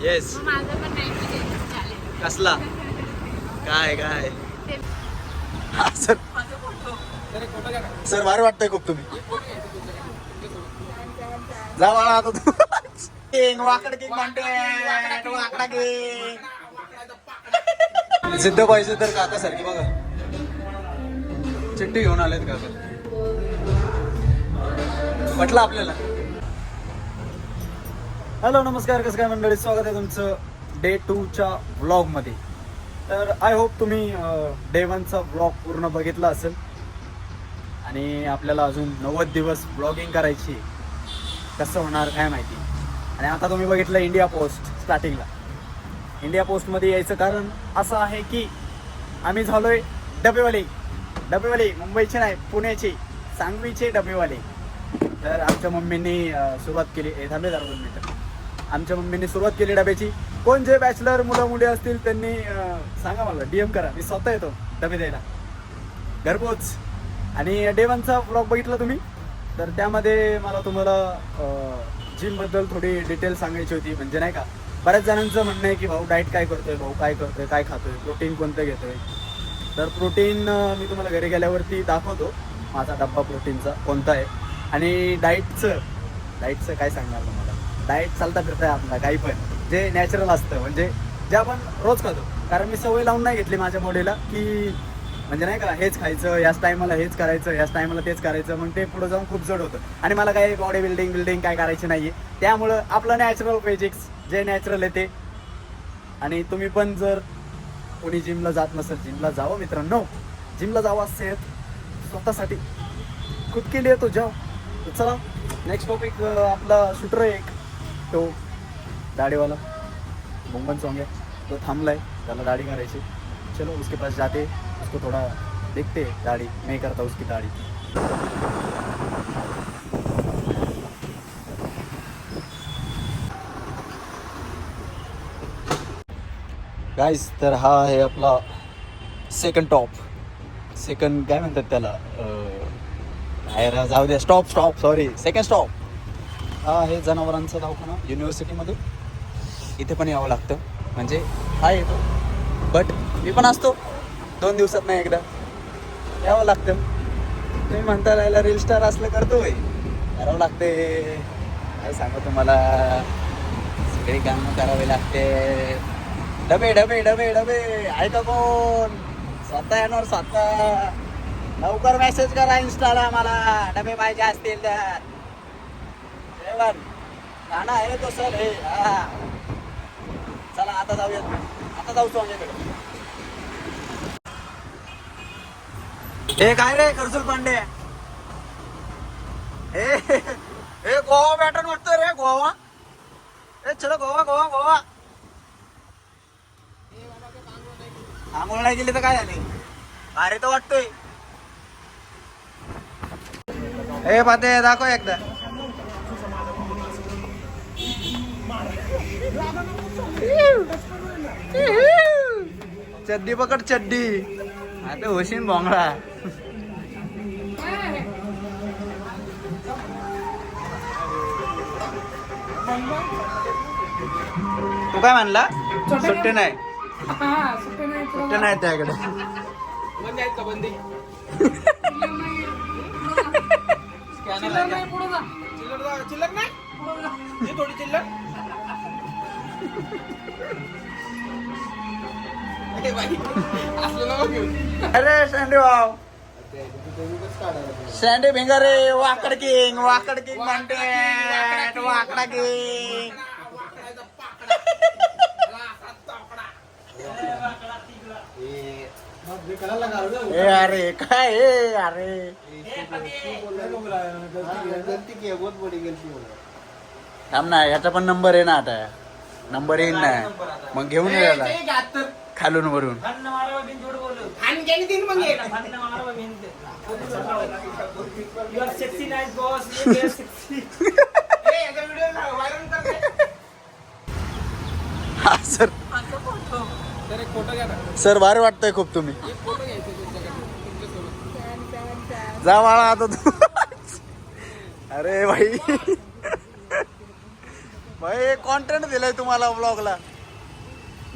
Yes. माझं पण 90 days challenge. कसला काय काय हा सर. सर भारी वाटतंय खूप. तुम्ही जा बाळा आता तू. वाकड किंग कॉन्टेंट वाकडा किंग. सिद्ध पाहिजे तर काका सारखी बघा चिठ्ठी घेऊन आलेत काका. म्हटलं आपल्याला. हॅलो नमस्कार, कसं काय मंडळी, स्वागत आहे तुमचं डे 2च्या व्लॉगमध्ये. तर आय होप तुम्ही डे 1चा व्लॉग पूर्ण बघितला असेल आणि आपल्याला अजून 90 दिवस ब्लॉगिंग करायची. कसं होणार काय माहिती. आणि आता तुम्ही बघितलं इंडिया पोस्ट. स्टार्टिंगला इंडिया पोस्टमध्ये यायचं कारण असं आहे की आम्ही झालोय डबेवाले मुंबईचे नाही, पुण्याचे, सांगवीचे डबेवाले. तर आमच्या मम्मींनी सुरुवात केली. थांबे जरा 2 मिनिटं. आमच्या मम्मींनी सुरुवात केली डब्याची. कोण जे बॅचलर मुलं मुली असतील त्यांनी सांगा, मला DM करा, मी स्वतः येतो डबे द्यायला घरपोच. आणि डे 1चा ब्लॉग बघितला तुम्ही, तर त्यामध्ये मला तुम्हाला जिमबद्दल थोडी डिटेल सांगायची होती. म्हणजे नाही का, बऱ्याच जणांचं म्हणणं आहे की भाऊ डाएट काय करतोय, भाऊ काय करतोय, काय खातोय, प्रोटीन कोणतं घेतोय. तर प्रोटीन मी तुम्हाला घरी गेल्यावरती दाखवतो माझा डब्बा प्रोटीनचा कोणता आहे. आणि डाएटचं काय सांगणार तुम्हाला. डाएट चालता फिरताय आपला काही पण जे नॅचरल असतं, म्हणजे जे आपण रोज खातो. कारण मी सवय लावून नाही घेतली माझ्या बॉडीला की म्हणजे नाही का हेच खायचं, याच टायमाला हेच करायचं, याच टायमाला तेच करायचं. मग ते पुढे जाऊन खूप जड होतं. आणि मला काही बॉडी बिल्डिंग काय करायची नाही आहे. त्यामुळं आपलं नॅचरल बेसिक्स जे नॅचरल आहे ते. आणि तुम्ही पण जर कोणी जिमला जात नसेल, जिमला जावं मित्रांनो. जिमला जावं, सेहत स्वतःसाठी खुद के लिए तो जाओ. तो चला नेक्स्ट टॉपिक आपला शूटर आहे एक, तो दाढीवाला मुंबन सॉन्ग आहे. तो थांबलाय, त्याला दाढी करायची. चलो उसके पास जाते, उसको थोड़ा देखते दाढ़ी. मैं करता उसकी दाढ़ी. गाइस, तर हा आहे आपला सेकंड काय म्हणतात त्याला, जाऊ द्या, स्टॉप सॉरी, सेकंड स्टॉप. हा आहे जनावरांचा दवाखाना युनिव्हर्सिटीमध्ये. इथे पण यावं लागतं, म्हणजे हा येतो बट मी पण असतो 2 दिवसात नाही एकदा यावं लागतं. तुम्ही म्हणता राहिला रील स्टार असलं करतोय, करावं लागते. काय सांगू तुम्हाला, सगळी कामं करावी लागते. डबे ऐका कोण स्वतः येणार, स्वतः लवकर मेसेज करा इंस्टाला, मला डबे पाहिजे असतील तर. जेवण खाणं आहे तो सर हे. चला आता जाऊ सोन्याकडे. हे काय रे कर्जुल पांडे, हे गोवा पॅटर्न वाटतोय रे, गोवा. चलो गोवा. आंघोळ नाही गेली तर काय झाले, अरे तो वाटतोय. हे पाते दाखव एकदा. चड्डी पकड चड्डी, आता होशीन भोंगळा. तू काय म्हणला, सुट्टी नाही त्याकडे. अरे सँडी भिंगारे, वाकड किंग म्हणते, वाकडा किंग. अरे काय अरे थांब ना, याचा पण नंबर आहे ना, आता नंबर येईल ना, मग घेऊन यायला खालून वरून. हा सर भारी वाटतंय खूप. तुम्ही जा बाळा आता तू. अरे भाई भाई कॉन्टेंट दिलंय तुम्हाला ब्लॉगला.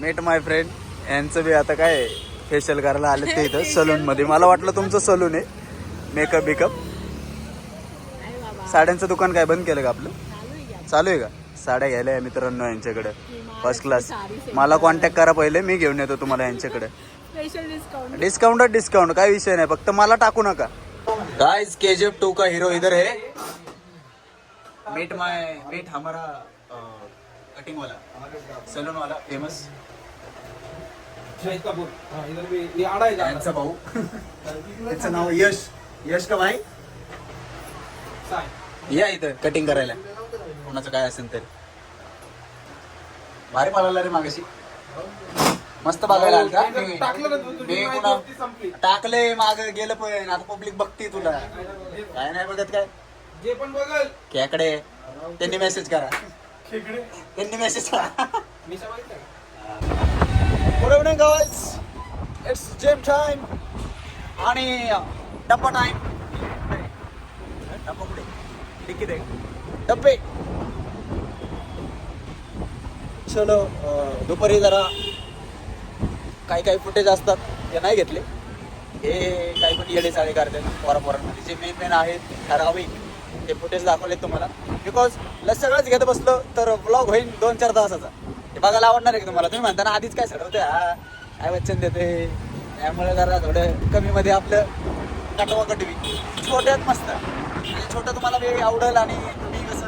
मेट माय फ्रेंड यांचं बी आता काय फेशियल करायला आले ते इथं सलून मध्ये. मला वाटलं तुमचं सलून आहे, मेकअप बिकअप. अरे बाबा साड्यांचं दुकान काय बंद केलं का आपलं? चालू आहे का? चालू आहे का? साड्या घ्यायला आहे मित्रांनो यांच्याकडे, महाराष्ट्री फर्स्ट क्लास. साडी सेल मला कॉन्टॅक्ट करा पहिले, मी घेऊन येतो तुम्हाला यांच्याकडे. Special discount. डिस्काउंट काय विषय नाही, फक्त मला टाकू नका. गाइस KGF 2 का हीरो इधर है. मेट हमारा कटिंग वाला, सलून वाला फेमस शाहिद कपूर. हाँ, इधर भी ये आड़ा है यांचा भाऊ. त्याचं नाव यश का भाई. साय. या इथं कटिंग करायला, कोणाचं काय असेल तर. भारी पळाला रे मागाशी, मस्त बघायला आलं का? टाकलं ना तू, तुझी मी माझी पुन्हा दोस्ती संपली. टाकले माग गेलं पण आता पब्लिक बघती तुला. काय नाही बघत काय जे पण बघल खेकडे. त्यांनी मेसेज करा, खेकडे त्यांनी मेसेज करा. मी सांगितलं का? Good evening guys, it's gym time आणि डब्बा टाइम. डब्बा कुठे? डिक्कीत आहे डब्बे. चलो दुपारी जरा काही फुटेज असतात ते नाही घेतले. हे काही पण येडे चाळे करतात पोरांमध्ये. जे मेन आहेत ठराविक ते फुटेज दाखवले तुम्हाला. बिकॉज सगळंच घेत बसलं तर ब्लॉग होईल 2-4 तासाचा. ते बघायला आवडणार आहे की तुम्हाला? तुम्ही म्हणताना आधीच काय सडवते, हा काय वचन देते, त्यामुळे जरा थोडं कमीमध्ये आपलं कटवा कटवी. छोट्यात मस्त म्हणजे छोटं तुम्हाला वेळ आवडेल आणि तुम्ही कसं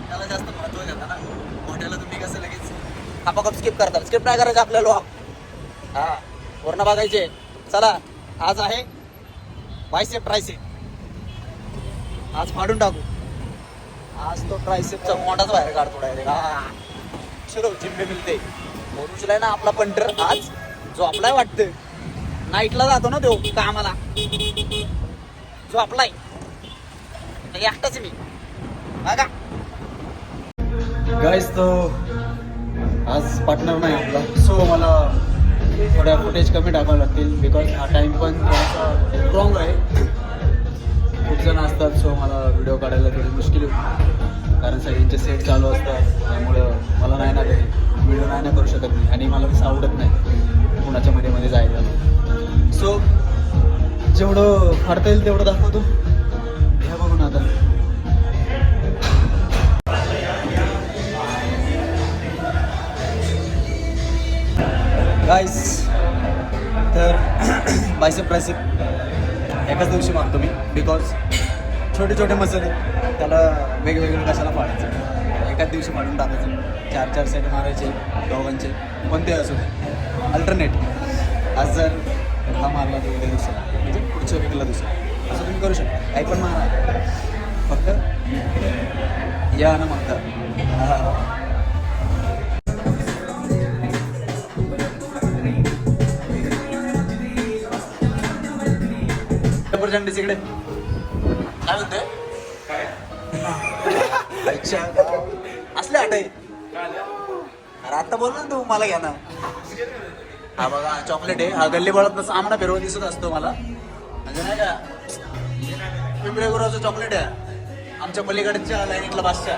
त्याला जास्त महत्त्व देता ना. मोठ्याला तुम्ही कसं लगेच आपाकप स्किप करता. स्किप नाही करायचं आपल्या ब्लॉग, हा पूर्ण बघायचे. चला आज आहे बायसेप ट्रायसेप. आज फाडून टाकू. आज तो ट्रायसेपचा मोठाच बाहेर काढतो डायरेक्ट. हा चलो जिम पे मिलते. उचलाय ना आपला पंटर आज जो आपलाय वाटतं. नाईटला जातो ना तो कामाला, जो आपलाय एकटाच मी बघा. गाईस तो आज पार्टनर नाही आपला, सो मला थोड्या फुटेज कमी टाकावं लागतील. बिकॉज हा टाईम पण थोडासा स्ट्रॉंग आहे. खूप जण असतात, सो मला व्हिडिओ काढायला थोडी मुश्किल होती. कारण सगळ्यांचे सेट चालू असतात, त्यामुळं मला नाही ना ते व्हिडिओ नाही ना करू शकत मी. आणि मला तसं आवडत नाही कुणाच्या मध्ये जायला. सो जेवढं फाडता येईल तेवढं दाखवतो. ह्या बघून आता गाईस तर बायसेप ट्रायसेप एकाच दिवशी मारतो मी. बिकॉज छोटे छोटे मसल आहेत, त्याला वेगवेगळे कशाला फाडायचं. एकाच दिवशी मारून टाकायचं. 4-4 सेट मारायचे दोघांचे, कोणते असू दे अल्टरनेट. आज जर हा मारला तर उद्या दुसरा, म्हणजे पुढच्या वीकला दुसरा, असं तुम्ही करू शकता. काही पण मारा, फक्त या ना मागता. तिकडे काय म्हणते असले आठ आहे. अरे आता बोल ना तू, मला घ्या ना. हा बघा चॉकलेट आहे. हा गल्ली बळत सामना फिरवत दिसत असतो मला, म्हणजे नाही का पिंपळे गुराचं चॉकलेट आहे. आमच्या पलीकडच्या लाईनीतला बादशाह.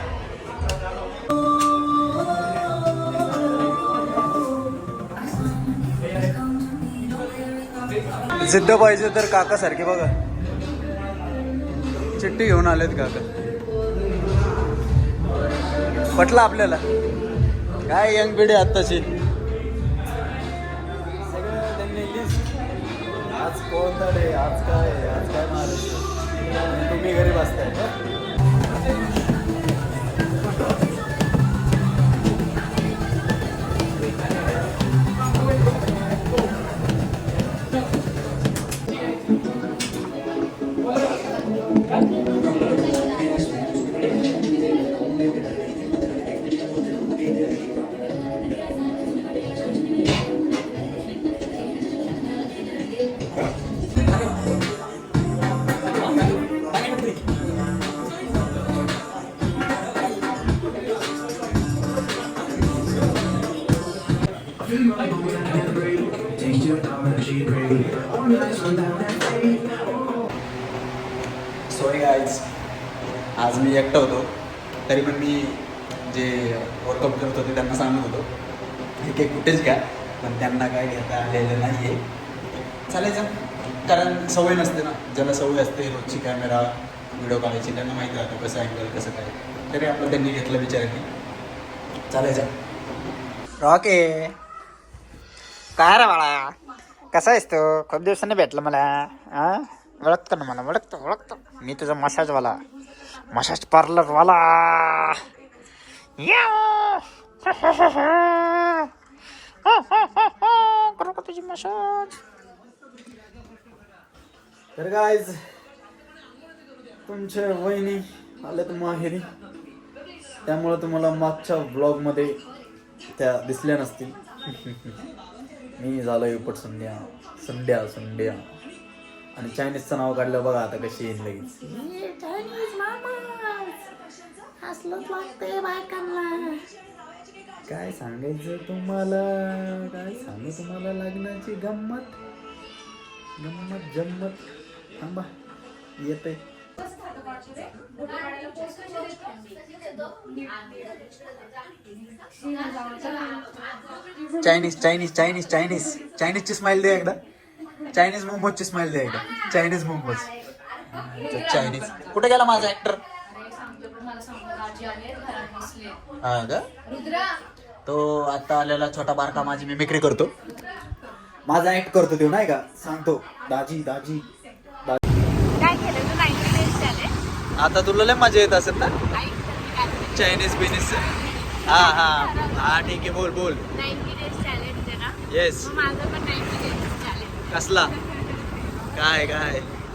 जिद्द पाहिजे तर काका सारखे बघा चिठ्ठी घेऊन आलेत काका. पटलं आपल्याला काय यंग पिढी आत्ताची. त्यांनी लिस्ट आज कोणता डे, आज काय महाराष्ट्र, तुम्ही घरी बसताय. सॉरी गाईज, आज मी एकटा होतो. तरी पण मी जे वर्कआउट करत होते त्यांना सांगत होतो हे केक कुठेच घ्या, पण त्यांना काय घेता आलेलं नाही आहे. चालायचं, कारण सवय नसते ना. ज्याला सवय असते रोजची कॅमेरा व्हिडिओ काढायची त्यांना माहिती राहतं कसं अँगल कसं काय. तरी आपलं त्यांनी घेतलं बिचाऱ्यांनी. चालायचं. रॉके काय रे बाळा, कसा आहेस तू? खूप दिवसांनी भेटलं मला. हां, ओळखतो ना मला, ओळखतो मी तुझा मसाजवाला, मसाज पार्लरवाला. करू का तुझी मसाज? तर गाईज तुमचे वहिनी आले तर माहेरी, त्यामुळे तुम्हाला मागच्या ब्लॉगमध्ये त्या दिसल्या नसतील. मी झालो उपट संड्या आणि चायनीजचं नाव काढलं बघा आता कशी येईल लगेच. काय सांगायचं तुम्हाला, काय सांगू तुम्हाला लग्नाची गंमत जम्मत. थांबा येते. चायनीजची स्माइल दे एकदा. चायनीज मोमोजची स्माइल दे एकदा. चायनीज मोमोज. चायनीज कुठे गेला माझा ऍक्टर? हा का, तो आता आलेला छोटा बारका माझी मिमिक्री करतो, माझा ऍक्ट करतो तो नाही का, सांगतो दाजी. काय केलं तू 90 days चॅलेंज? आता तुला लय मजा येत असेल ना चायनीज बिनीज. हा ठीक आहे, बोल. 90 days चॅलेंज आहे ना? येस. मग माझं पण 90 days चॅलेंज. कसला काय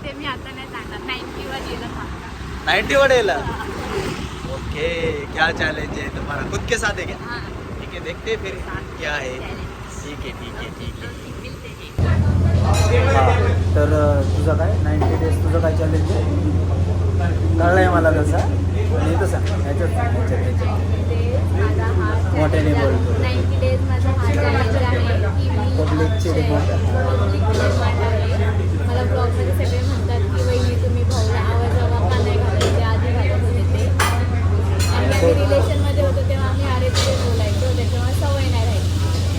ते मी आता नाही सांगणार. 90 वर गेलं सांगणार. 90 वडेला. ओके, क्या चैलेंज है तुम्हारा? खुद के साथ है क्या? हां, ठीक है, देखते हैं फिर क्या है. ठीक है. मिळते हे. हां, तर तुझं काय 90 days तुझं काय चॅलेंज आहे कळलं आहे मला तसा. आणि तसा ह्याच्यात मोठ्याने बोलतो. 90 days माझा हा चॅलेंज आहे की मी पब्लिकची डिमांड. मला ब्लॉगमध्ये सगळे म्हणतात की वहिनी तुम्ही भाऊला आवाज का नाही घालायचे, आधी घालत होते ते. आणि आम्ही रिलेशनमध्ये होतो तेव्हा आम्ही अरे तुझे बोलायचो, त्याच्यामुळे सवय नाही राहिली.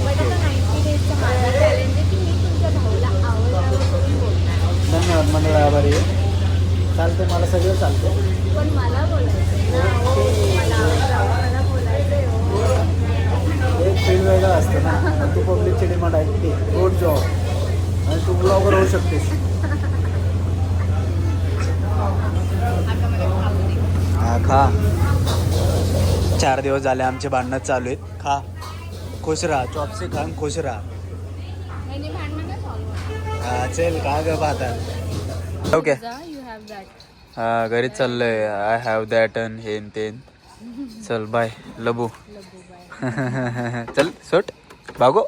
बट आता 90 days माझा चॅलेंज आहे की मी तुमच्या भाऊला आवाज करून बोलणार. धन्यवाद मंडळ, आभारी आहे. चालते, मला सगळं चालतं, पण मला बोलायचं मला बोलायचं एक फील्ड वेगळं असतं ना. तू पब्लिकची डिमांड ऐकते, गुड जॉब. आणि तू ब्लॉगर होऊ शकतेस. हा खा. 4 दिवस झाले आमचे भांडणं चालू आहेत. खा, खुश राहा, चॉपसे खा, खुश राहा. आणि भांडणं नाही सॉल्व्ह. हा चल, का ग पाहता. Okay, you have that. हा घरी चाललंय. आय हॅव दॅट अन हेन तेन. चल बाय लबू. लबू बाय. चल सोट भागो.